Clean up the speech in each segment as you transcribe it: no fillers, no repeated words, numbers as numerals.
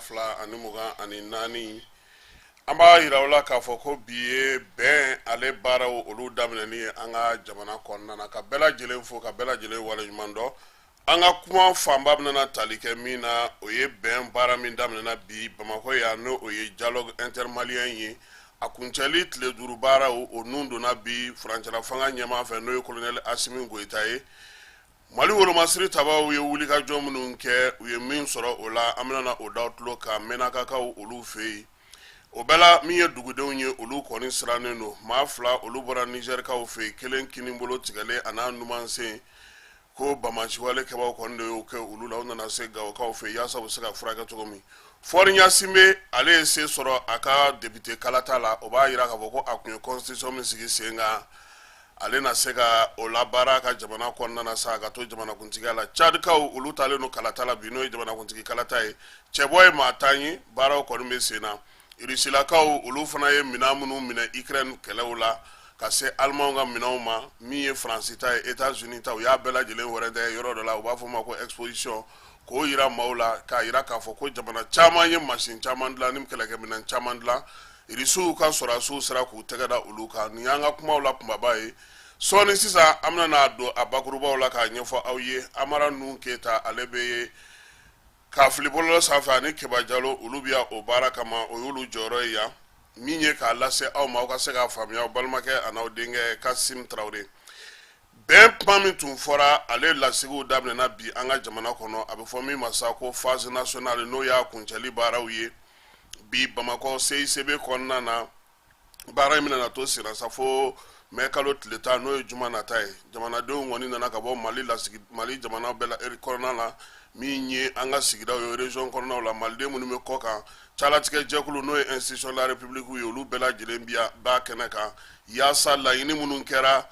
fila ani mugan ani naani an b'a yira u la k'a fɔ ko bi ye bɛn ale baaraw olu daminɛni ye an ka jamana kɔnɔna na ka bɛɛ lajɛlen fo ka bɛɛ lajɛlen waleɲuman dɔn an ka kuma fanba bɛna tali kɛ min na o ye bɛn baara min daminɛna bi Bamakɔ yan n'o o ye dialogue intermalien ye a kuncɛli tile 5 baaraw o nun donna bi furancɛla fanga ɲɛmaa fɛ n'o ye colonel Asimi Goyita ye Mali wolomasiri tabaw ye wulikajɔ minnu kɛ u ye min sɔrɔ o la an bɛna o daw tulo ka mɛnakakaw olu fɛ yen o bɛɛ la min ye dugudenw ye olu kɔni sirannen don maa fila olu bɔra Nizɛrikaw fɛ yen kelen kinibolo tigɛlen a n'a numansen ko Bamasiwale kɛbaw kɔni de y'o kɛ olu la u nana se Gawokaw fɛ yaasa u bɛ se ka furakɛ cogo min Fɔri Ɲasinbɛ ale ye se sɔrɔ a ka député kalata la o b'a jira k'a fɔ ko a tun ye constitution min sigi sen kan ale na se ka o labaara ka jamana kɔnɔna na sa ka to jamanakuntigiya la Tchadikaw olu talen no kalata la bi n'o ye jamanakuntigi kalata ye cɛbɔ ye maa tan ye baaraw kɔni bɛ sen na Irisilakaw olu fana ye minɛn minnu minɛ Ukraine kɛlɛw la ka se Alimanw ka minɛnw ma min ye Faransi ta ye États-Unis ta u y'a bɛɛ lajɛlen wɛrɛntɛ yɔrɔ dɔ la u b'a fɔ ma ko exposition k'o yira maaw la k'a yira k'a fɔ ko jamana caman ye machine caman dilan ni kɛlɛkɛminɛn caman dilan Irisiw ka sɔrɔdasiw sera k'u tɛgɛ da olu kan nin y'an ka kumaw la kunbaba ye sɔɔni sisan an bɛna don a bakurubaw la k'a ɲɛfɔ aw ye Amara Nuhu Keyita ale bɛ ka fili bɔlɔlɔ sanfɛ ani Keba Jalo olu bɛ o baara kama o y'olu jɔyɔrɔ ye yan min ye k'a lase aw ma aw ka se k'a faamuya aw balimakɛ a n'aw denkɛ Kasim Tarawele bɛn kuma min tun fɔra ale lasigiw daminɛna bi an ka jamana kɔnɔ a bɛ fɔ min ma sa ko phase nationale n'o y'a kuncɛli baaraw ye bi Bamakɔ CICB kɔnɔna na baara in bɛna to senna sa fo mai kalo tile tan n'o ye juma nata ye jamanadenw kɔni nana ka bɔ Mali jamana bɛɛ la kɔnɔna la min ye an ka sigidaw ye région kɔnɔnaw la maliden minnu bɛ kɔ kan calatigɛ jɛkulu n'o ye institution de la république ye olu bɛɛ lajɛlen b'a kɛnɛ kan yaasa laɲini minnu kɛra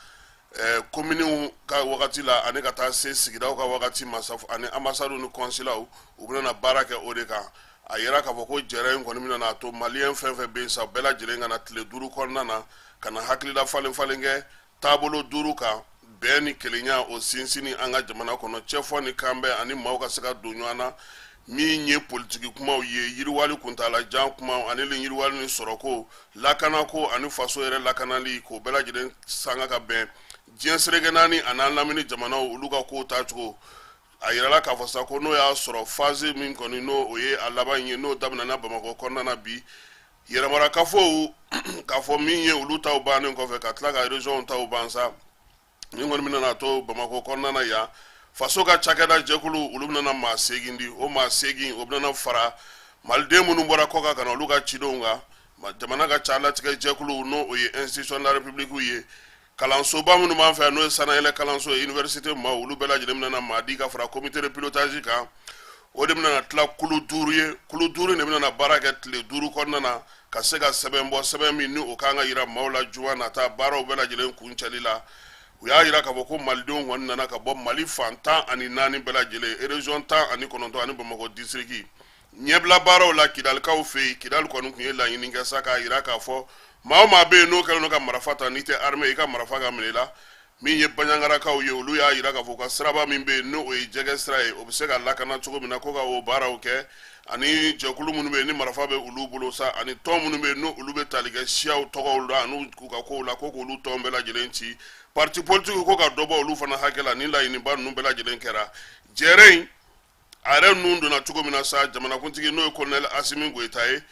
kominiw ka wagati la ani ka taa se sigidaw ka wagati ma ani ambassades ni consulaw u bɛna baara kɛ o de kan a yira k'a fɔ ko jɛrɛ in kɔni bɛna to maliyɛn fɛn fɛn bɛ yen sa bɛɛ lajɛlen ka na tile 5 kɔnɔna na ka na hakilila falen kɛ taabolo 5 kan bɛn ni kelenya o sinsinni an ka jamana kɔnɔ cɛfɔ ni kanbɛn ani maaw ka se ka don ɲɔgɔn na min ye politiki kumaw ye yiriwali kuntalajan kumaw ani yiriwali ni sɔrɔko lakanako ani faso yɛrɛ lakanali k'o bɛɛ lajɛlen sanga ka bɛn diɲɛ serege naani a n'an lamini jamanaw olu ka kow taacogo a yirala k'a fɔ sa ko n'o y'a sɔrɔ phase min kɔni n'o o ye a laban ye n'o daminɛna Bamakɔ kɔnɔna na bi yɛrɛmarakafow k'a fɔ min ye olu taw bannen kɔfɛ ka tila ka région taw ban sa min kɔni bɛna to Bamakɔ kɔnɔna na yan faso ka cakɛda jɛkulu olu bɛna maa segin di o maa segin o bɛna fara maliden minnu bɔra kɔ kan ka na olu ka cidenw kan jamana ka calatigɛ jɛkulu n'o o ye institution de la république ye kalansoba minnu b'an fɛ n'o ye sanayɛlɛ kalanso ye université ma olu bɛɛ lajɛlen bɛna maa di ka fara comité de pilotage kan o de bɛna tila kulu 5 ye kulu 5 de bɛna baara kɛ tile 5 kɔnɔna na ka se ka sɛbɛn bɔ sɛbɛn min ni o kan ka yira maaw la juma nata baaraw bɛɛ lajɛlen kuncɛli la u y'a yira k'a fɔ ko malidenw kɔni nana ka bɔ Mali fan 14 bɛɛ lajɛlen région 19 ani Bamakɔ district ɲɛbila baaraw la Kidalikaw fɛ yen Kidali kɔni tun ye laɲini kɛ sa k'a yira k'a fɔ maa o maa bɛ yen n'o kɛlen no ka marifa ta n'i tɛ armée i ka marifa ka minɛ i la min ye Baɲangarakaw ye olu y'a yira k'a fɔ ka siraba min bɛ yen n'o ye jɛgɛ sira ye o bɛ se ka lakana cogo min na ko ka o baaraw kɛ ani jɛkulu minnu bɛ yen ni marifa bɛ olu bolo sa ani tɔn minnu bɛ yen n'o olu bɛ tali kɛ siyaw tɔgɔw la ani k'u ka kow la ko k'olu tɔn bɛɛ lajɛlen ci parti politique ko ka dɔ bɔ olu fana hakɛ la ni laɲiniba ninnu bɛɛ lajɛlen kɛra jɛrɛ in a yɛrɛ nun donna cogo min na sa jamanakuntigi n'o ye colonel Asimi Goyita ye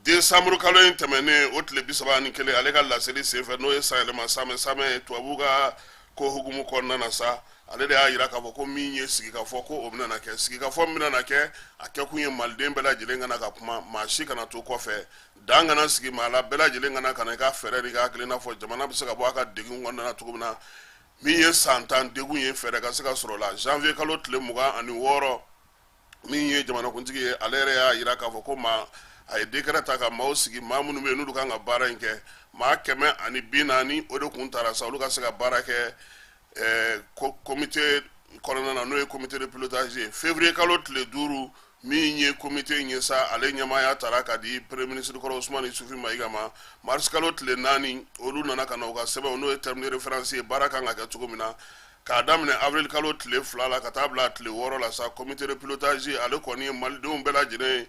décembre kalo in tɛmɛnen o tile 31 ale ka laseli senfɛ n'o ye sanyɛlɛma samɛ ye tubabu ka ko hukumu kɔnɔna na sa ale de y'a yira k'a fɔ ko min ye sigikafɔ ko o bɛna kɛ sigikafɔ min bɛna kɛ a kɛkun ye maliden bɛɛ lajɛlen kana ka kuma maa si kana to kɔfɛ dan kana sigi maa la bɛɛ lajɛlen kana i ka fɛɛrɛ ni ka hakilina fɔ jamana bɛ se ka bɔ a ka degun kɔnɔna na cogo min na min ye san 10 degun ye fɛɛrɛ ka se ka sɔrɔ la janvier kalo tile 26 min ye jamanakuntigi ye ale yɛrɛ y'a yira k'a fɔ ko a ye décret ta ka maaw sigi maa minnu bɛ yen n'olu kan ka baara in kɛ maa 140 o de kun taara sa olu ka se ka baara kɛ comité kɔnɔna na n'o ye comité de pilotage ye février kalo tile 5 min ye comité in ye sa ale ɲɛmaaya taara ka di premier ministre kɔrɔ Usumani Isufu Mayiga ma mars kalo tile 4 olu nana ka na u ka sɛbɛnw n'o ye terme de référence ye baara kan ka kɛ cogo min na k'a daminɛ avril kalo tile 2 la ka taa bila tile 6 la sa comité de pilotage ale kɔni ye malidenw bɛɛ lajɛlen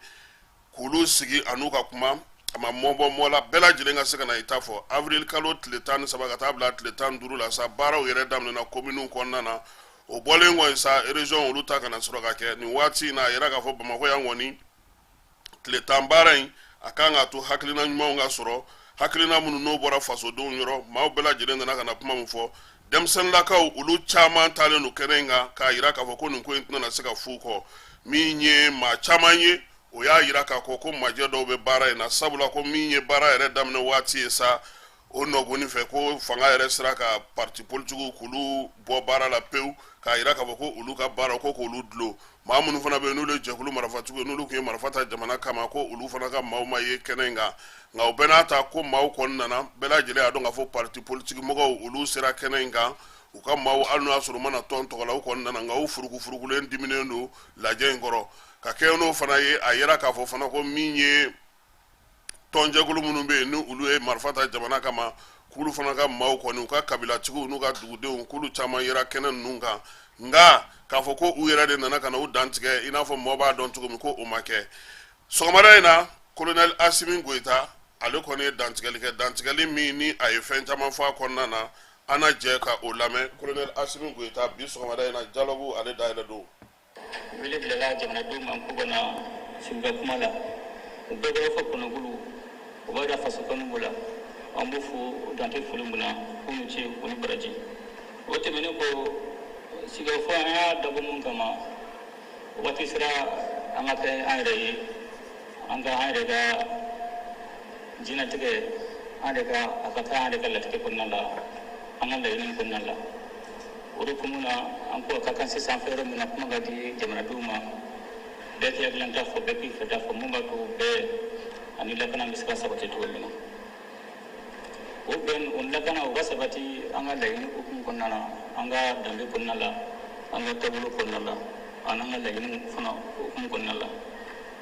k'olu sigi an'u ka kuma a ma mɔbɔ mɔ la bɛɛ lajɛlen ka se ka na i ta fɔ avril kalo tile 13 ka taa bila tile 15 la sa baaraw yɛrɛ daminɛna kominiw kɔnɔna na o bɔlen kɔ sa région olu ta kana sɔrɔ ka kɛ nin waati in na a yɛrɛ k'a fɔ Bamakɔ yan kɔni tile 10 baara in a kan ka to hakilina ɲumanw ka sɔrɔ hakilina minnu n'o bɔra fasodenw yɔrɔ maaw bɛɛ lajɛlen nana ka na kuma min fɔ denmisɛnninlakaw olu caman talen don kɛnɛ in kan k'a yira k'a fɔ ko nin ko in tɛna se ka fu kɔ min ye maa caman ye o y'a yira k'a fɔ ko majɛ dɔw bɛ baara in na sabula ko min ye baara yɛrɛ daminɛ waati ye sa o nɔgɔnin fɛ ko fanga yɛrɛ sera ka parti politigiw k'olu bɔ baara la pewu k'a yira k'a fɔ ko olu ka baara ko k'olu dulon maa minnu fana bɛ yen n'olu ye jɛkulu marifatigiw ye n'olu tun ye marifa ta jamana kama ko olu fana ka maaw ma ye kɛnɛ in kan nka o bɛɛ n'a ta ko maaw kɔni nana bɛɛ lajɛlen y'a dɔn k'a fɔ parti politique mɔgɔw olu sera kɛnɛ in kan u ka maaw hali n'o y'a sɔrɔ u mana tɔn tɔgɔ la u kɔni nana nka u furukufurukulen diminen don lajɛ in kɔrɔ ka kɛ n'o fana ye a yira k'a fɔ fana ko min ye tɔnjɛkulu minnu bɛ yen ni olu ye marifa ta jamana kama k'olu fana ka maaw kɔni u ka kabilatigiw n'u ka dugudenw k'olu caman yera kɛnɛ ninnu kan nka k'a fɔ ko u yɛrɛ de nana ka na u dantigɛ i n'a fɔ mɔgɔ b'a dɔn cogo min ko o ma kɛ sɔgɔmada in na colonel Asimi Goyita ale kɔni ye dantigɛli kɛ dantigɛli min ni a ye fɛn caman fɔ a kɔnɔna na an na jɛ ka o lamɛn colonel Asimi Goyita bi sɔgɔmada in na dialogue ale dayɛlɛ don wele bilala jamanadenw ma k'u kana sigida kuma la u bɛɛ bɛ fɔ kɔnɔkulu u b'a da faso kanu b'o la an b'u fo dante foli mun na k'u ni ce u ni baraji o tɛmɛnen kɔ sigafɔ an y'a dabɔ mun kama o waati sera an ka kɛ an yɛrɛ ye an yɛrɛ ka jinatigɛ an yɛrɛ ka a ka kɛ an yɛrɛ ka latigɛ kɔnɔna la an ka laɲini kɔnɔna la o de kun na an ko ka kan sisan fɛ yɔrɔ min na kuma ka di jamanadenw ma bɛɛ k'i hakilina fɔ bɛɛ k'i fɛta fɔ mun b'a to bɛɛ ani lakana bɛ se ka sabati cogo min na o bɛn o lakana o ka sabati an ka laɲini hukumu kɔnɔna na an ka danbe kɔnɔna la an ka taabolo kɔnɔna la ani an ka laɲini fana hukumu kɔnɔna la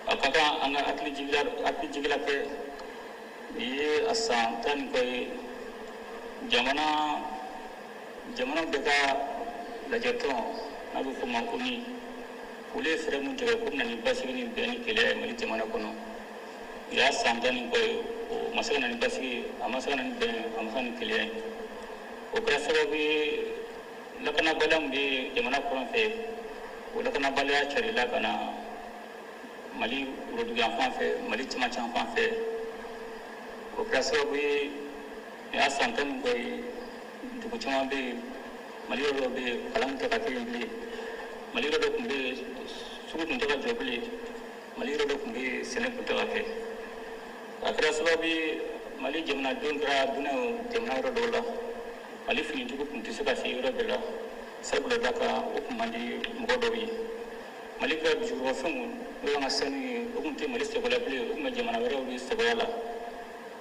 a ka kan an ka hakili jigila kɛ nin ye a san 10 ni kɔ ye jamana bɛɛ ka lajɛtɔn n'a bɛ fɔ o ma ko ni olu ye fɛɛrɛ min tigɛ ko bɛna ni basigi ni bɛn ni kɛlɛ ye Mali jamana kɔnɔ u y'a san 10 ni kɔ ye o ma se ka na ni basigi a ma se ka na ni bɛn a ma se ka na ni kɛlɛ ye o kɛra sababu ye lakanabaliya min bɛ jamana kɔnɔ fɛ o lakanabaliya carila ka na Mali woroduguyan fan fɛ Mali cɛmancɛ fan fɛ o kɛra sababu ye nin y'a san 10 ni kɔ ye dugu caman bɛ yen Mali yɔrɔ dɔ bɛ yen kalan tɛ ka kɛ yen bilen Mali yɔrɔ dɔ tun bɛ yen sugu tun tɛ ka jɔ bilen Mali yɔrɔ dɔ tun bɛ yen sɛnɛ tun tɛ ka kɛ a kɛra sababu ye Mali jamanadenw kɛra dunanw jamana yɔrɔ dɔw la Mali finitigiw tun tɛ se ka se yɔrɔ bɛɛ la sabula da ka o tun man di mɔgɔ dɔw ye Mali ka jurufɛnw n'o y'an ka sanu ye o tun tɛ Mali sagoya bilen o tun bɛ jamana wɛrɛw de sagoya la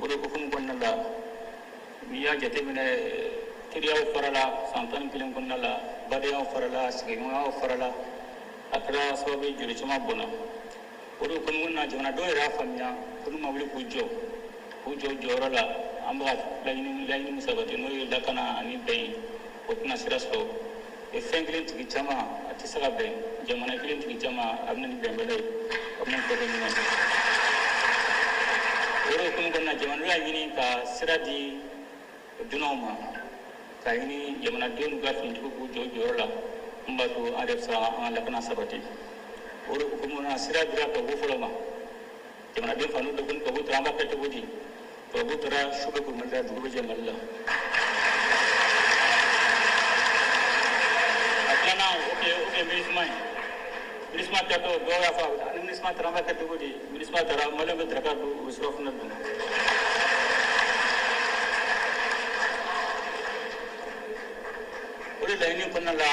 o de hukumu kɔnɔna la n'i y'a jateminɛ teriyaw farala san 11 kɔnɔna la badenyaw farala sigiɲɔgɔnyaw farala a kɛra sababu ye joli caman bɔnna o de hukumu na jamanadenw yɛrɛ y'a faamuya ko n'u ma wuli k'u jɔ jɔyɔrɔ la an bɛ ka laɲini min sabati n'o ye lakana ani bɛn ye o tɛna sira sɔrɔ fɛn kelen tigi caman a tɛ se ka bɛn jamana kelen tigi caman a bɛ na ni bɛnbɛlɛ ye a bɛ na ni kɔkɔ ɲuman ye o de hukumu kɔnɔna jamanadenw y'a ɲini ka sira di dunanw ma ka ɲini jamanadenw n'u ka finitigiw k'u jɔ jɔyɔrɔ la mun b'a to an yɛrɛ bɛ se ka an ka lakana sabati o de hukumu na sira dira tubabu fɔlɔ ma jamanaden fanu dɔ kɔni tubabu tora an b'a kɛ cogo di tubabu tora su bɛ k'u Mali la dugu bɛ jɛ Mali la a filanan o kɛ MINUSMA ye MINUSMA tatɔ dɔw y'a fɔ ni MINUSMA taara an b'a kɛ cogo di MINUSMA taara Maliyɛnw bɛ daraka dun o sira fana dun o de laɲini kɔnɔna la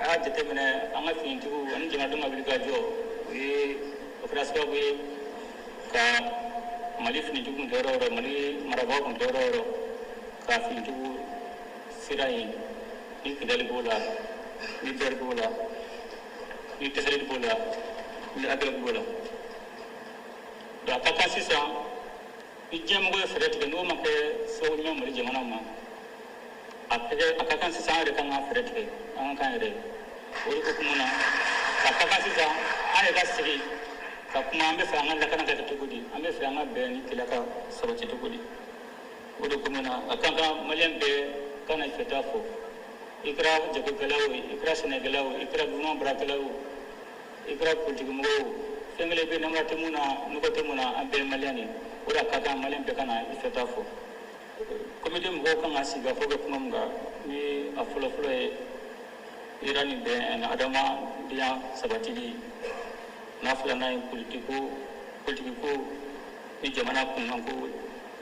a y'a jateminɛ an ka finitigiw ani jamanadenw ka wuli ka jɔ o kɛra sababu ye ka Mali finitigiw kun tɛ yɔrɔ o yɔrɔ Mali marabagaw kun tɛ yɔrɔ o yɔrɔ ka finitigiw sira yen ni Kidali b'o la ni Bɛri b'o la ni Tɛsɛlɛli b'o la ni Agɛrɛ b'o la donc a ka kan sisan ni diɲɛmɔgɔ ye fɛɛrɛ tigɛ n'o ma kɛ sababu ɲuman Mali jamana ma ka kan sisan yɛrɛ kan ka fɛɛrɛ tigɛ an ka kan yɛrɛ o de hukumu na ka kan sisan an yɛrɛ ka sigi ka kuma an bɛ fɛ an ka lakana ka kɛ cogo di an bɛ fɛ an ka bɛn ni kɛlɛ ka sabati cogo di o de hukumu na a kan ka maliyɛn bɛɛ kana fɛta fɔ i kɛra jagokɛla o i kɛra sɛnɛkɛla o i kɛra dunan baarakɛla o i kɛra politikimɔgɔ o fɛn kelen bɛ namara tɛ mun na nɔgɔ tɛ mun na an bɛɛ ye maliyɛn de o de a ka kan maliyɛn bɛɛ kana i fɛta fɔ komite mɔgɔw kan ka sigi ka fɔ kɛ kuma min kan ni a fɔlɔfɔlɔ ye ira ni bɛn adamadenya sabatili n'a filanan ye politikiko ni jamana kunkanko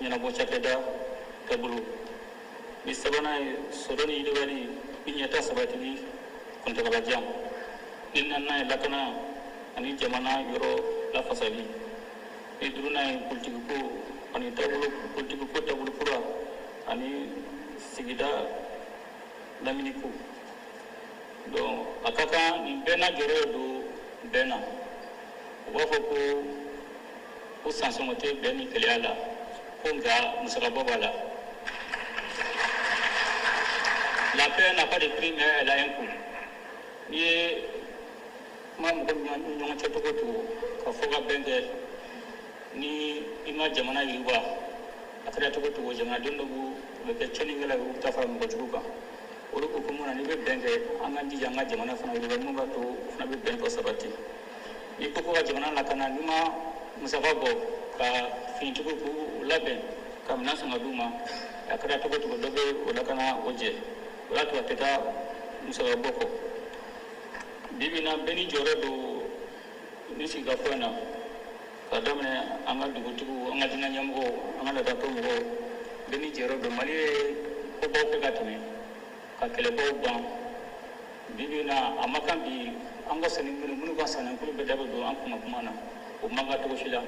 ɲɛnabɔ cakɛda taabolo ni sabanan ye sɔrɔ ni yiriwali ni ɲɛta sabatili kuntagalajan ni naaninan ye lakana ani jamana yɔrɔ lafasali ni duurunan ye politikiko ani politikiko taabolo kura ani sigida laminiko donc a ka kan nin bɛɛ n'a jɔyɔrɔ don bɛn na u b'a fɔ ko sansɔngɔ tɛ bɛn ni kɛlɛya la ko nka musakabɔ b'a la la paix n'a pas de prix mais elle a un coût n'i ye kuma mɔgɔ ni ɲɔgɔn cɛ cogo cogo ka fɔ ka bɛn kɛ ni i ma jamana yiriwa a kɛra cogo cogo jamanaden dɔ bɛ kɛ cɛnnikɛla ye u bɛ taa fara mɔgɔ jugu kan o de hukumu na n'i bɛ bɛn kɛ an ka jija an ka jamana fana yiriwa mun b'a to o fana bɛ bɛn tɔ sabati n'i ko ka jamana lakana n'i ma musaka bɔ ka finitigiw k'u labɛn ka minɛn san ka d'u ma a kɛra cogo cogo dɔ bɛ o lakana o jɛ o y'a to a tɛ taa musaka bɔ kɔ bi bi in na bɛɛ ni jɔyɔrɔ don ni sigikafɔ in na ka daminɛ an ka dugutigiw an ka diinɛ ɲɛmɔgɔw an ka ladatɔ mɔgɔw bɛɛ ni jɔyɔrɔ don mali ye kobaw kɛ ka tɛmɛ ka kɛlɛbaw ban bi bi in na a ma kan bi an ka minnu ka sannikulu bɛɛ da bɛ don an kuma na o man ka cogo si la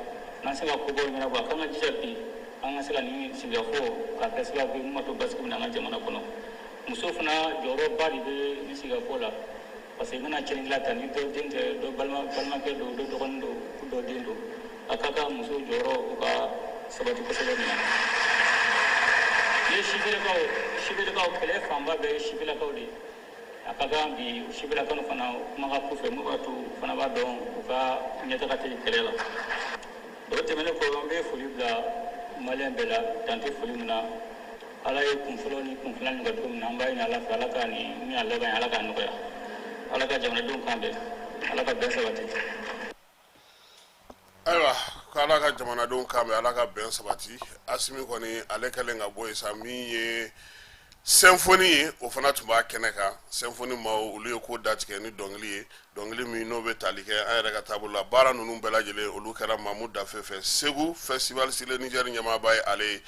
n'an se ka kobaw ɲɛnabɔ a kan ka jija bi an ka se ka nin sigikafɔ ka kɛ sababu ye mun ma to basigi min na an ka jamana kɔnɔ muso fana jɔyɔrɔba de bɛ nin sigikafɔ la parce que i mana cɛnnikɛla ta ni dɔ den tɛ dɔ balimakɛ don dɔ dɔgɔnin don dɔ den don a ka kan muso jɔyɔrɔ u ka sabati kosɛbɛ min na ni ye sifinakaw kɛlɛ fanba bɛɛ ye sifinakaw de a ka kan bi sifinakaw fana kuma ka k'u fɛ mun b'a to u fana b'a dɔn u ka ɲɛtaga tɛ kɛlɛ la o tɛmɛnen kɔ an bɛ foli bila maliyɛn bɛɛ la dan tɛ foli min na ala ye kunfɔlɔ ni kunfilan nɔgɔya cogo min na an b'a ɲini ala fɛ ala ka nin min y'a laban ye ala k'a nɔgɔya ala ka jamanadenw kan bɛn ala ka bɛn sabati ayiwa k'ala ka jamanadenw kan bɛn ala ka bɛn sabati asimi kɔni ale kɛlen ka bɔ yen sa min ye symphony ye o fana tun b'a kɛnɛ kan symphony maaw olu ye ko datigɛ ni dɔnkili ye dɔnkili min n'o bɛ tali kɛ an yɛrɛ ka taabolo la baara ninnu bɛɛ lajɛlen olu kɛra Mamu Dafe fɛ Segu festival Sile Niger ɲɛmaaba ye ale ye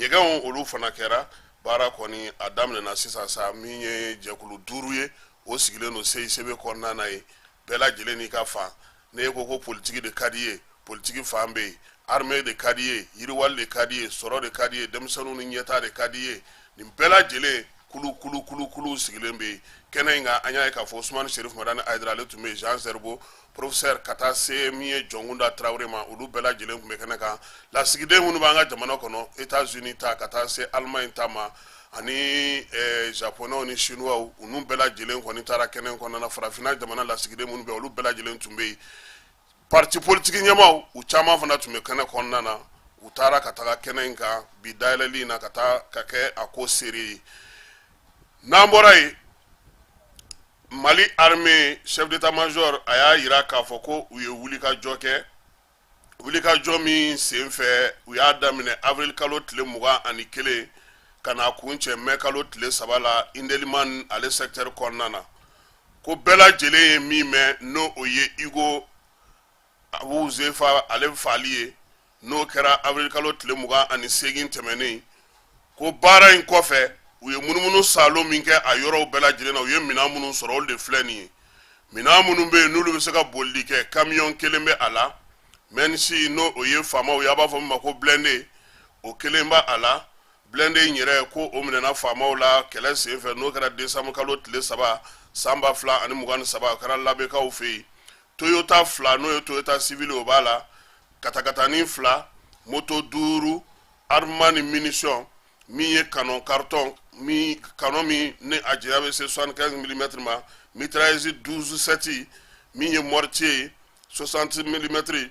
ɲɛgɛnw olu fana kɛra baara kɔni a daminɛna sisan sa min ye jɛkulu 5 ye o sigilen don CICB kɔnɔna na ye bɛɛ lajɛlen n'i ka fan ne ko ko politiki de ka di ye politiki fan bɛ yen armée de ka di ye yiriwali de ka di ye sɔrɔ de ka di ye denmisɛnninw ni ɲɛta de ka di ye nin bɛɛ lajɛlen kulu sigilen bɛ yen kɛnɛ in kan an y'a ye k'a fɔ Usumani Sherif Madani Ayidara ale tun bɛ yen Jean Zerbo professeur ka taa se min ye Jɔnkunda Tarawele ma olu bɛɛ lajɛlen tun bɛ kɛnɛ kan lasigiden minnu b'an ka jamana kɔnɔ États-Unis ta ka taa se Allemagne ta ma ani japonɛw ni chinois u n'u bɛɛ lajɛlen kɔni taara kɛnɛ kɔnɔna farafinna jamana lasigiden minnu bɛ olu bɛɛ lajɛlen tun bɛ yen parti politique ɲɛmaaw u caman fana tun bɛ kɛnɛ kɔnɔna na u taara ka taga kɛnɛ in kan bi dayɛlɛli in na ka taa ka kɛ a ko seere ye n'an bɔra yen Mali armée chef d'état-major a y'a yira k'a fɔ ko u ye wulikajɔ kɛ wulikajɔ min sen fɛ u y'a daminɛ avril kalo tile 21 ka na kun cɛ mai kalo tile 3 la Indelimane ale secteur kɔnɔna na ko bɛɛ lajɛlen ye min mɛn n'o o ye Igo Abu Zefa ale fali ye n'o kɛra avril kalo tile 28 tɛmɛnen ko baara in kɔfɛ u ye munumunu salo min kɛ a yɔrɔw bɛɛ lajɛlen na u ye minɛn minnu sɔrɔ olu de filɛ nin ye minɛn minnu bɛ yen n'olu bɛ se ka bolili kɛ camion kelen bɛ a la même si n'o o ye faamaw ye a b'a fɔ min ma ko blindé o kelen bɛ a la blindé in yɛrɛ ko o minɛna faamaw la kɛlɛ senfɛ n'o kɛra décembre kalo tile 3 san 2023 o kɛra labɛnkaw fɛ yen Toyota 2 n'o ye Toyota civil o b'a la katakatani 2 moto 5 armement ni munition min ye canon carton canon min ni a janya bɛ se 75 mm ma, mitrailleuse 12-7 min ye mortier 60 mm,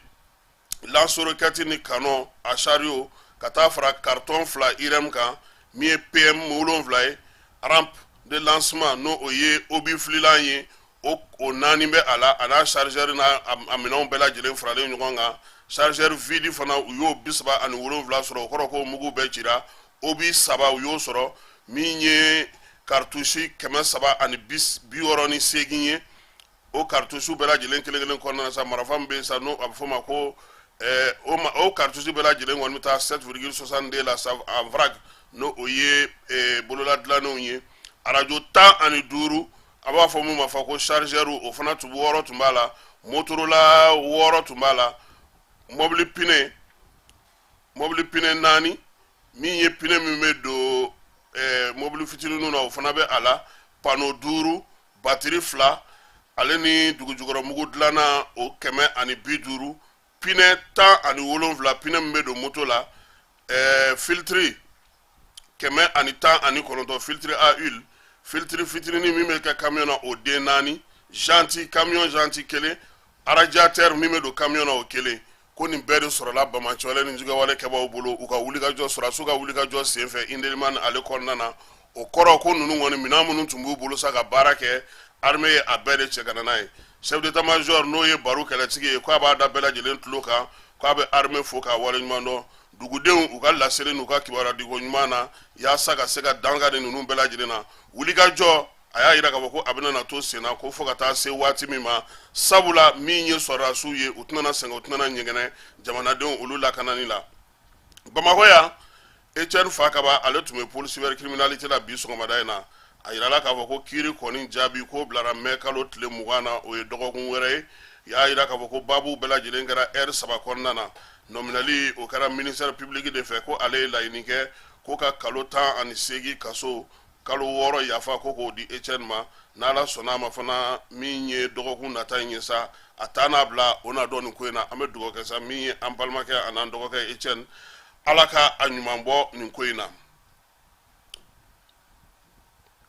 lance-roquette ni canon a chariot ka taa fara carton fila IRM kan min ye PM 7 ye, rampe de lancement no o ye obi fililan ye o naani bɛ a la, a n'a chargeur n'a a minɛnw bɛɛ lajɛlen faralen ɲɔgɔn kan. Chargeur vide fana u y'o 37 sɔrɔ, o kɔrɔ ko mugu bɛɛ cira. obi 3 u y'o sɔrɔ min ye cartouche 368 ye. O cartouche bɛɛ lajɛlen kelen kelen kɔnɔna na sa marifa min bɛ yen sa n'o a bɛ fɔ ma ko o cartouche bɛɛ lajɛlen kɔni bɛ taa 7,62 la sa en vrac no o ye bolola dilanenw ye. Radio 15 a b'a fɔ mun ma fɔ ko chargeur o fana 6 tun b'a la, Motorola 6 tun b'a la, mobile pine 4 min ye pine min bɛ don mobile fitininw na o fana bɛ a la, panneau 5, batterie 2 ale ni dugujukɔrɔ mugu dilanna o 150, pine 17 pine min bɛ don moto la, filtre 119 filtre à huile, filtre fitinin min bɛ kɛ camion na o den 4, janti camion janti kelen, radiateur min bɛ don camion na o kelen. Ko nin bɛɛ de sɔrɔla Bamacɔlɛ ni jugawale kɛbaaw bolo u ka wulikajɔ sɔrɔsiw ka wulikajɔ senfɛ Indelman ale kɔnɔna na. O kɔrɔ ko ninnu kɔni minɛn minnu tun b'u bolo sa ka baara kɛ armée ye a bɛɛ de cɛ ka na n'a ye. Chef d'état-major n'o ye Baru kɛlɛtigi ye k'a b'a da bɛɛ lajɛlen tulo kan k'a bɛ armée fo k'a waleɲuman dɔn. Dugudenw u ka laseli n'u ka kibaruya diko ɲuman na yaasa ka se ka dankari ninnu bɛɛ lajɛlen na. Wulikajɔ a y'a yira k'a fɔ ko a bɛna na to sen na ko fo ka taa se waati min ma sabula min ye sɔrɔdasiw ye u tɛna sɛgɛn u tɛna ɲɛgɛnɛ jamanadenw olu lakanani la. Bamakɔ yan Etienne Fakaba ale tun bɛ pôle cybercriminalité la bi sɔgɔmada in na a yirala k'a fɔ ko kiiri kɔni jaabi ko bilara mai kalo tile 20 na o ye dɔgɔkun wɛrɛ ye. Y'a yira k'a fɔ ko baabu bɛɛ lajɛlen kɛra heure 3 kɔnɔna na. Nominali o kɛra ministère public de fɛ ko ale ye laɲini kɛ ko ka kalo 18 kaso kalo 6 yafa ko k'o di Etienne ma n'Ala sɔnna a ma fana min ye dɔgɔkun nata in ye sa a taa n'a bila o na dɔn nin ko in na an bɛ dugawu kɛ sa min ye an balimakɛ a n'an dɔgɔkɛ Etienne Ala ka a ɲuman bɔ nin ko in na.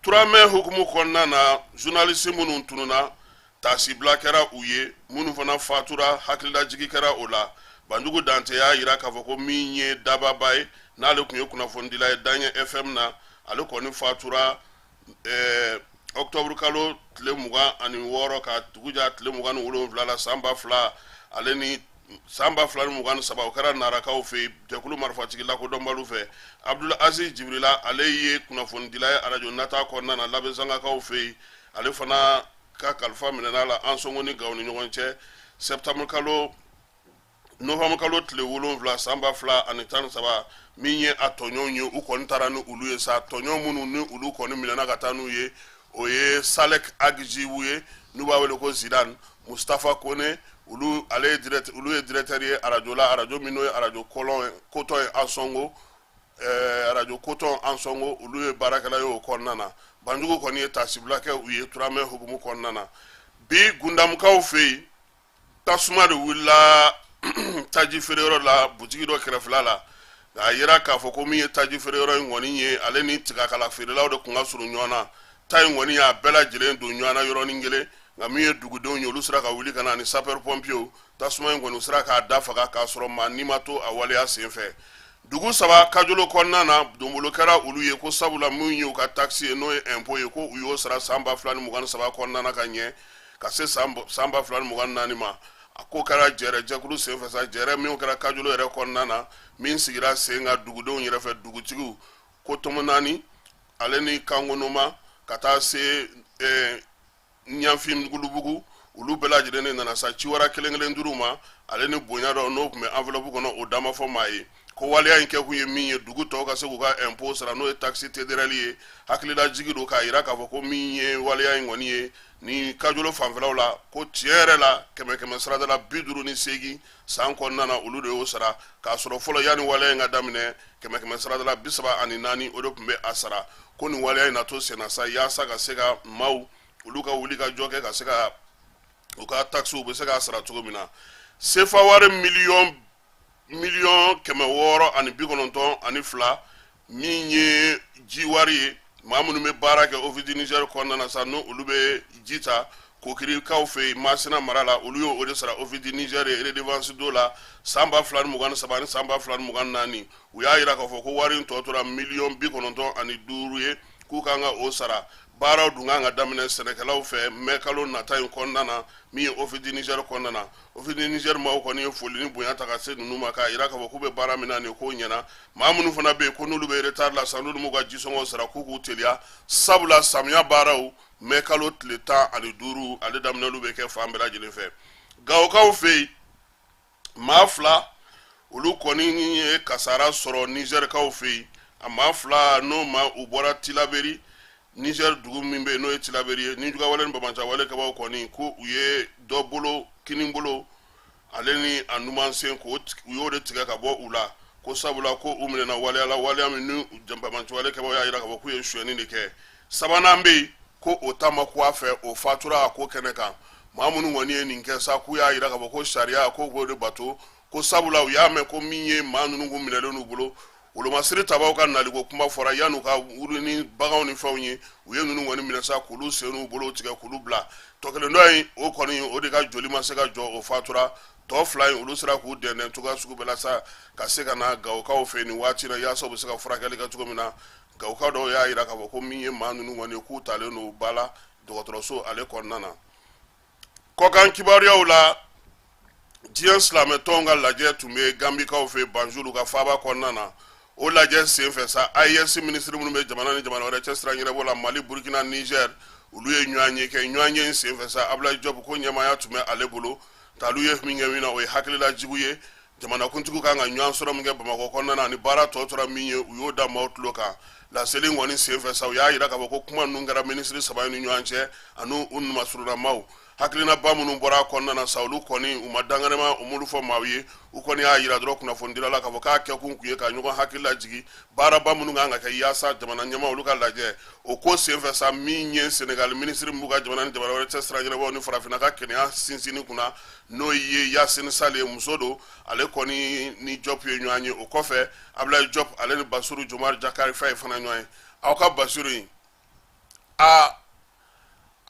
Turamɛ hukumu kɔnɔna na journaliste minnu tununa tasibila kɛra u ye minnu fana fatura hakililajigi kɛra o la. Banjugu Dante y'a yira k'a fɔ ko min ye dababa ye n'ale tun ye kunnafonidila ye Daɲɛ FM na ale kɔni fatura octobre kalo tile 26 ka tuguja tile 27 la san 2000 ale ni san 2023 o kɛra narakaw fɛ jɛkulu marifatigi lakodɔnbaliw fɛ Abdul Aziz Jibrila ale ye kunnafonidila ye radio nata kɔnɔna na labɛnsangakaw fɛ ale fana ka kalifa minɛna la an sɔngɔ ni gawo ni ɲɔgɔn cɛ septembre kalo novembre kalo tile 7 san 2013 min ye a tɔɲɔgɔnw ye u kɔni taara ni olu ye sa tɔɲɔgɔn minnu ni olu kɔni minɛna ka taa n'u ye o ye Salek Agjibu ye n'u b'a wele ko Zidane, Mustafa Kone olu ye directeur ye radio la radio min n'o ye radio Coton ye Ansongo radio Coton Ansongo olu ye baarakɛla ye o kɔnɔna na. Banjugu kɔni ye tasibila kɛ u ye turamɛ hukumu kɔnɔna na. Bi gundamukaw fɛ yen tasuma de wulila taji feere yɔrɔ la butigi dɔ kɛrɛfɛla la a yira k'a fɔ ko min ye taji feere yɔrɔ in kɔni ye ale ni tigakala feerelaw de kun ka surun ɲɔgɔn na. Ta in kɔni y'a bɛɛ lajɛlen don ɲɔgɔn na yɔrɔnin kelen nka min ye dugudenw ye olu sera ka wuli ka na ni sapeur pompiers tasuma in kɔni u sera k'a da faga k'a sɔrɔ maa ni ma to a waleya senfɛ. Dugu 3 Kajolo kɔnɔna na donbolo kɛra olu ye ko sabula min ye u ka taxe ye n'o ye impôt ye ko u y'o sara san 2023 kɔnɔna na ka ɲɛ ka se san 2024 ma. A ko kɛra jɛrɛ jɛkulu senfɛ sa jɛrɛ min kɛra Kajolo yɛrɛ kɔnɔna na min sigira sen ka dugudenw yɛrɛ fɛ dugutigiw ko Tomonani ale ni Kangonoma ka taa se Ɲanfin Gulubugu olu bɛɛ lajɛlen de nana sa ciwara kelen kelen duuru ma ale ni bonya dɔ n'o tun bɛ enveloppe kɔnɔ o dama fɔ maa ye ko waleya in kɛ kun ye min ye dugu tɔw ka se k'u ka impôt sara n'o ye taxe TDRL ye hakililajigi don k'a yira k'a fɔ ko min ye waleya in kɔni ye ni Kajolo fanfɛlaw la ko tiɲɛ yɛrɛ la 100 sarada la 58 san kɔnɔna na olu de y'o sara k'a sɔrɔ fɔlɔ yanni waleya in ka daminɛ 100 sarada la 34 o de tun bɛ a sara ko nin waleya in na to senna sa yaasa ka se ka maaw olu ka wuli ka jɔ kɛ ka se ka u ka taxe u bɛ se k'a sara cogo min na. CFA wari miliyɔn 692 min ye jiwari ye maa minnu bɛ baara kɛ OVD Niger kɔnɔna na sa no olu bɛ ji ta kokirikaw fɛ Masina mara la olu y'o de sara OVD Niger ye redevance do la san 2023 ni san 2024 u y'a yira k'a fɔ ko wari in tɔ tora miliyɔn 95 ye k'u kan ka o sara baaraw dun kan ka daminɛ sɛnɛkɛlaw fɛ mai kalo nata in kɔnɔna na min ye OVD Niger kɔnɔna na OVD Niger maaw kɔni ye foli ni bonya ta ka se ninnu ma k'a yira k'a fɔ k'u bɛ baara min na nin ko ɲɛna maa minnu fana bɛ yen ko n'olu bɛ retard la san n'olu m'u ka jisɔngɔw sara k'u k'u teliya sabula samiya baaraw mai kalo tile 15 ale daminɛlu bɛ kɛ fan bɛɛ lajɛlen fɛ Gawokaw fɛ yen maa 2 olu kɔni ye kasara sɔrɔ Nigerkaw fɛ yen a maa 2 n'o ma u bɔra Tilaberi Niger dugu min bɛ n'o ye Tilaberi ye ni jugawale ni Bamanancan wale kɛbaw kɔni ko u ye dɔ bolo kini bolo ale ni a numansen ko u y'o de tigɛ ka bɔ u la ko sabula ko u minɛna waleya la waleya min ni Bamanancan wale kɛbaw y'a yira k'a fɔ k'u ye suyɛni de kɛ sabanan bɛ yen ko o ta ma ku a fɛ o fatura a ko kɛnɛ kan maa minnu kɔni ye nin kɛ sa k'u y'a yira k'a fɔ ko sariya ko k'o de bato ko sabula u y'a mɛn ko min ye maa ninnu kun minɛlen n'u bolo wolomasiri tabaw ka naliko kuma fɔra yan'u ka wuli ni baganw ni fɛnw ye u ye ninnu kɔni minɛ sa k'olu sen n'u bolo tigɛ k'olu bila tɔ kelen dɔ in o kɔni o de ka joli ma se ka jɔ o fatura tɔ 2 in olu sera k'u dɛndɛn cogoya sugu bɛɛ la sa ka se ka na Gawokaw fɛ nin waati na yaasa u bɛ se ka furakɛli kɛ cogo min na Gawokaw dɔw y'a yira k'a fɔ ko min ye maa ninnu kɔni k'u talen n'o ba la dɔgɔtɔrɔso ale kɔnɔna na kɔkan kibaruyaw la diɲɛ silamɛtɔnw ka lajɛ tun bɛ Gambikaw fɛ Banjul ka faaba kɔnɔna na o lajɛ senfɛ sa AES minisiri minnu bɛ jamana ni jamana wɛrɛ cɛ sira ɲɛnabɔ la Mali Burkina Niger olu ye ɲɔgɔnye kɛ ɲɔgɔnye in senfɛ sa Ablaye Diop ko ɲɛmaaya tun bɛ ale bolo talu ye min kɛ min na o ye hakililajigu ye jamanakuntigiw kan ka ɲɔgɔn sɔrɔ min kɛ Bamakɔ kɔnɔna na ni baara tɔ tora min ye u y'o da maaw tulo kan laseli kɔni senfɛ sa u y'a yira k'a fɔ ko kuma ninnu kɛra minisiri 3 ni ɲɔgɔn cɛ ani u numasurunamaw hakilinaba minnu bɔra kɔnɔna na sa olu kɔni u ma danganema u m'olu fɔ maaw ye u kɔni y'a yira dɔrɔn kunnafonidila la k'a fɔ k'a kɛkun kun ye ka ɲɔgɔn hakili lajigi baaraba minnu kan ka kɛ yaasa jamana ɲɛmaa olu ka lajɛ o ko senfɛ sa min ye Senegal minisiri min b'u ka jamana ni jamana wɛrɛ cɛ sira ɲɛnabɔw ni farafinna ka kɛnɛya sinsinni kunna n'o ye Yasini Sale ye muso don ale kɔni ni Diop ye ɲɔgɔn ye o kɔfɛ Ablaye Diop ale ni Basiru Jomari Jakari Faye fana ɲɔgɔn ye aw ka Basiru in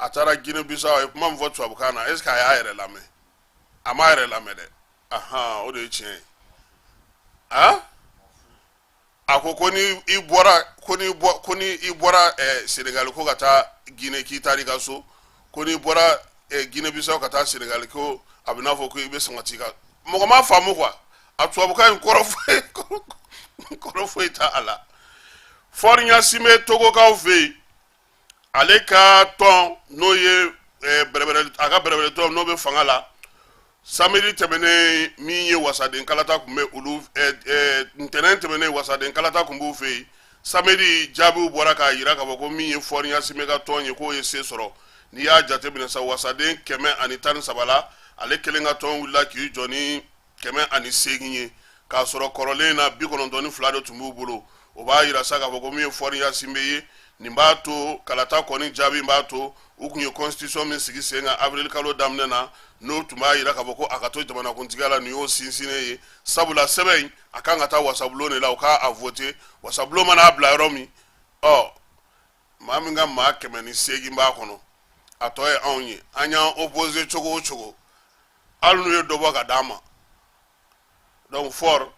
a taara Guinée Bissau a ye kuma min fɔ tubabukan na est-ce que a y'a yɛrɛ lamɛn a m'a yɛrɛ lamɛn dɛ o de ye tiɲɛ ye a ko ni i bɔra Senegal ko ka taa Guinée k'i taara i ka so ko n'i bɔra Guinée Bissau ka taa Senegal ko a bɛ n'a fɔ ko i bɛ sɔn ka t'i ka mɔgɔ m'a faamu quoi a tubabukan in kɔrɔ foyi t'a a la Faure Gnassingbé Togokaw fɛ yen ale ka tɔn n'o ye a ka bɛrɛbɛrɛ tɔn n'o bɛ fanga la samedi tɛmɛnen min ye wasaden kalata tun bɛ olu ntɛnɛn tɛmɛnen wasaden kalata tun b'u fɛ yen samedi jaabiw bɔra k'a yira k'a fɔ ko min ye Faure Gnassingbé ka tɔn ye k'o ye se sɔrɔ n'i y'a jateminɛ sa wasaden 113 la ale kelen ka tɔn wulila k'i jɔ ni 108 ye k'a sɔrɔ kɔrɔlen na 92 de tun b'u bolo o b'a yira sa k'a fɔ ko min ye Faure Gnassingbé ye nin b'a to kalata kɔni jaabi b'a to u kun ye constitution min sigi sen kan avril kalo daminɛ na n'o tun b'a yira k'a fɔ ko a ka to jamanakuntigiya la nin y'o sinsinnen ye sabula sɛbɛn in a kan ka taa wasabulon de la u k'a voter wasabulon mana bila yɔrɔ min maa min ka maa 108 b'a kɔnɔ a tɔ ye anw ye an y'an opposer cogo o cogo hali n'u ye dɔ bɔ ka d'an ma donc Faure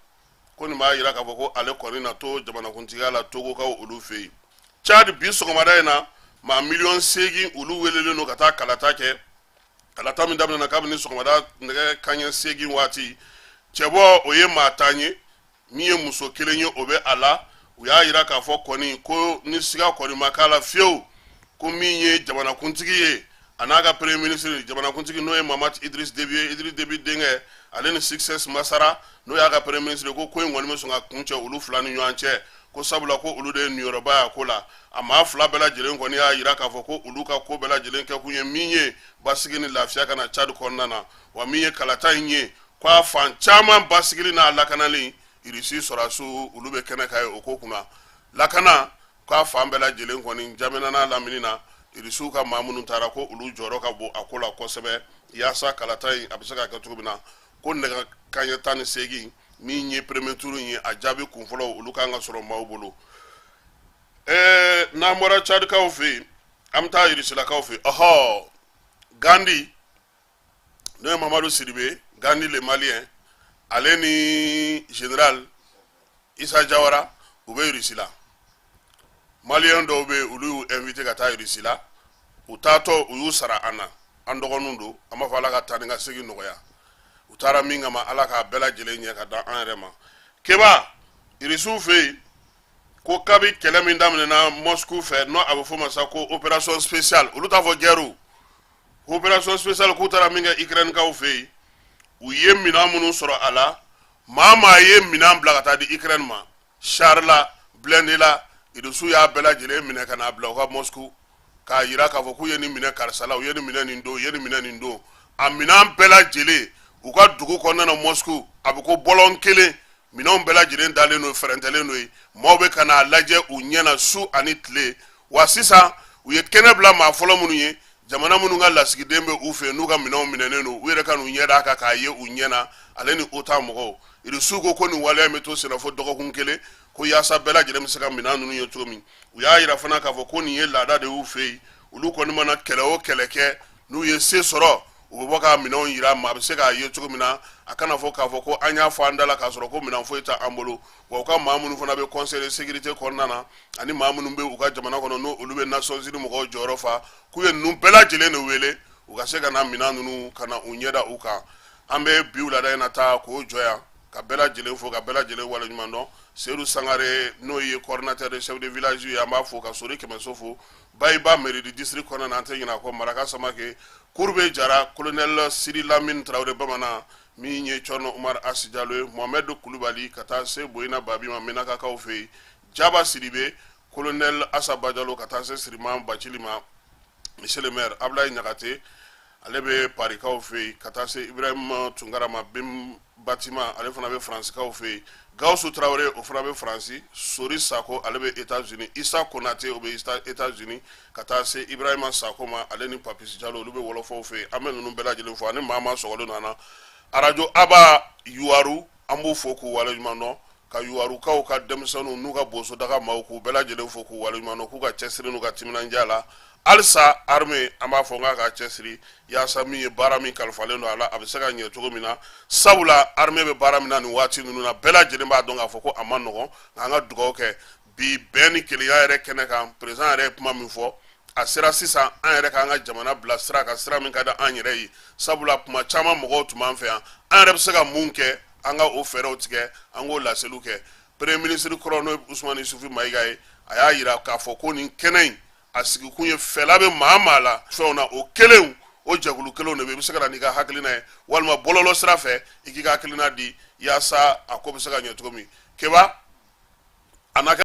ko nin b'a yira k'a fɔ ko ale kɔni na to jamanakuntigiya la Togokaw olu fɛ yen Chad bi sɔgɔmada in na maa 8,000,000 olu welelen don ka taa kalata kɛ kalata min daminɛna kabini sɔgɔmada nɛgɛ kanɲɛ 8 waati cɛbɔ o ye maa 10 ye min ye muso 1 ye o bɛ a la u y'a yira k'a fɔ kɔni ko ni siga kɔni ma k'a la fiyewu ko min ye jamanakuntigi ye a n'a ka premier ministre jamanakuntigi n'o ye Mamadi Idriss Déby ye Idriss Déby denkɛ ale ni Success Masara n'o y'a ka premier ministre ko in kɔni bɛ sɔn ka kun cɛ olu 2 ni ɲɔgɔn cɛ ko sabula ko olu de ye niyɔrɔba y'a ko la a maa 2 bɛɛ lajɛlen kɔni y'a yira k'a fɔ ko olu ka ko bɛɛ lajɛlen kɛ kun ye min ye basigi ni lafiya kana Chad kɔnɔna na wa min ye kalata in ye k'a fan caman basigili n'a lakanali Irisi Sɔrasiw olu bɛ kɛnɛ ka ye o ko kunna lakana k'a fan bɛɛ lajɛlen kɔni Jamena n'a lamini na Irisiw ka maa minnu taara ko olu jɔyɔrɔ ka bon a ko la kosɛbɛ yaasa kalata in a bɛ se ka kɛ cogo min na ko nɛgɛ kanɲɛ 18 min ye premier tour ye a jaabi kun fɔlɔ olu kan ka sɔrɔ maaw bolo n'an bɔra Tchadkaw fɛ an bɛ taa Irisilakaw fɛ Gandhi n'o ye Mamadu Sidibe Gandhi le Malien ale ni général Issa Jawara u bɛ Irisila Malien dɔw bɛ olu y'u invité ka taa Irisila u taatɔ u y'u sara an na an dɔgɔninw don an b'a fɔ Ala ka taa ni ka segin nɔgɔya u taara min kama Ala k'a bɛɛ lajɛlen ɲɛ ka da an yɛrɛ ma Keba Irisiw fɛ yen ko kabi kɛlɛ min daminɛna Moscou fɛ n'o a bɛ fɔ o ma sa ko opération spéciale olu t'a fɔ guerre opération spéciale k'u taara min kɛ Ukraine kaw fɛ yen u ye minɛn minnu sɔrɔ a la maa ye minɛn bila ka taa di Ukraine ma char la blindé la Irisiw y'a bɛɛ lajɛlen minɛ ka n'a bila u ka Moscou k'a yira k'a fɔ k'u ye nin minɛ karisa la u ye nin minɛ nin don u ye nin minɛ nin don a minɛn bɛɛ lajɛlen u ka dugu kɔnɔna na Moscou a bɛ ko bɔlɔn kelen minɛnw bɛɛ lajɛlen dalen don fɛrɛntɛlen don ye maaw bɛ ka n'a lajɛ u ɲɛna su ani tile wa sisan u ye kɛnɛ bila maa fɔlɔ minnu ye jamana minnu ka lasigiden bɛ u fɛ n'u ka minɛnw minɛnen don u yɛrɛ ka n'u ɲɛ d'a kan k'a ye u ɲɛna ale ni OTAN mɔgɔw Irisiw ko nin waleya in bɛ to senna fo dɔgɔkun kelen ko yaasa bɛɛ lajɛlen bɛ se ka minɛn ninnu ye cogo min u y'a yira fana k'a fɔ ko nin ye laada de y'u fɛ yen olu kɔni mana kɛlɛ o kɛlɛ kɛ n'u ye se sɔrɔ u bɛ bɔ ka minɛnw yira maa bɛ se k'a ye cogo min na a kana fɔ k'a fɔ ko an y'a fɔ an da la k'a sɔrɔ ko minɛn foyi tɛ an bolo wa u ka maa minnu fana bɛ conseil de sécurité kɔnɔna na ani maa minnu bɛ u ka jamana kɔnɔ n'o olu bɛ Nations Unies mɔgɔw jɔyɔrɔ fa k'u ye ninnu bɛɛ lajɛlen de wele u ka se ka na minɛn ninnu ka na u ɲɛda u kan an bɛ bi wulada in na taa k'o jɔ yan ka bɛɛ lajɛlen fo ka bɛɛ lajɛlen waleɲuman dɔn Seydou Sangare n'o ye coordinateur de chef de village ye an b'a fo ka Sori Kɛmɛso fo Bayiba mairie du district kɔnɔna na an tɛ ɲinɛ a kɔ Maraka Samake Kurbe Jara colonel Siri Lamine Traoré Bamanan min ye Cɔrɔnɔ Umar Asi Jalo ye Mohamed Kulubali ka taa se Boyina Babi ma Menakakaw fɛ yen Jaba Sidibe colonel Assa Bajalo ka taa se Siriman Bacili ma monsieur le maire Ablaye Ɲagate ale bɛ Parikaw fɛ yen ka taa se Ibrahima Tunkara ma Bim Batima ale fana bɛ Faranskaw fɛ yen Gawusu Traoré o fana bɛ Faransi Sori Sako ale bɛ États-Unis Issa Konate o bɛ États-Unis ka taa se Ibrahima Sako ma ale ni Papis Jalo olu bɛ wɔlɔfɔw fɛ yen an bɛ ninnu bɛɛ lajɛlen fo ani maa sɔgɔlen don an na arajo Aba Yuwaru an b'u fo k'u waleɲuman dɔn ka Yuwarukaw ka denmisɛnninw n'u ka bosodaga maaw k'u bɛɛ lajɛlen fo k'u waleɲuman dɔn k'u ka cɛsiri n'u ka timinandiya la halisa armée an b'a fɔ n k'a ka cɛsiri yaasa min ye baara min kalifalen don a la a bɛ se ka ɲɛ cogo min na sabula armée bɛ baara min na nin waati ninnu na bɛɛ lajɛlen b'a dɔn k'a fɔ ko a ma nɔgɔn nka an ka dugawu kɛ bi bɛn ni kelenya yɛrɛ kɛnɛ kan président yɛrɛ ye kuma min fɔ a sera sisan an yɛrɛ k'an ka jamana bila sira kan sira min ka di an yɛrɛ ye sabula kuma caman mɔgɔw tun b'an fɛ yan an yɛrɛ bɛ se ka mun kɛ an ka o fɛɛrɛw tigɛ an k'o laseliw kɛ premier ministre kɔrɔ n'o ye Usumani Isufu Mayiga ye a y'a yira k'a fɔ ko nin kɛnɛ in a sigikun ye fɛla bɛ maa la fɛnw na o kelenw o jɛkulu kelenw de bɛ i bɛ se ka na n'i ka hakilina ye walima bɔlɔlɔ sira fɛ i k'i ka hakilina di yaasa a ko bɛ se ka ɲɛ cogo min Keba a n'a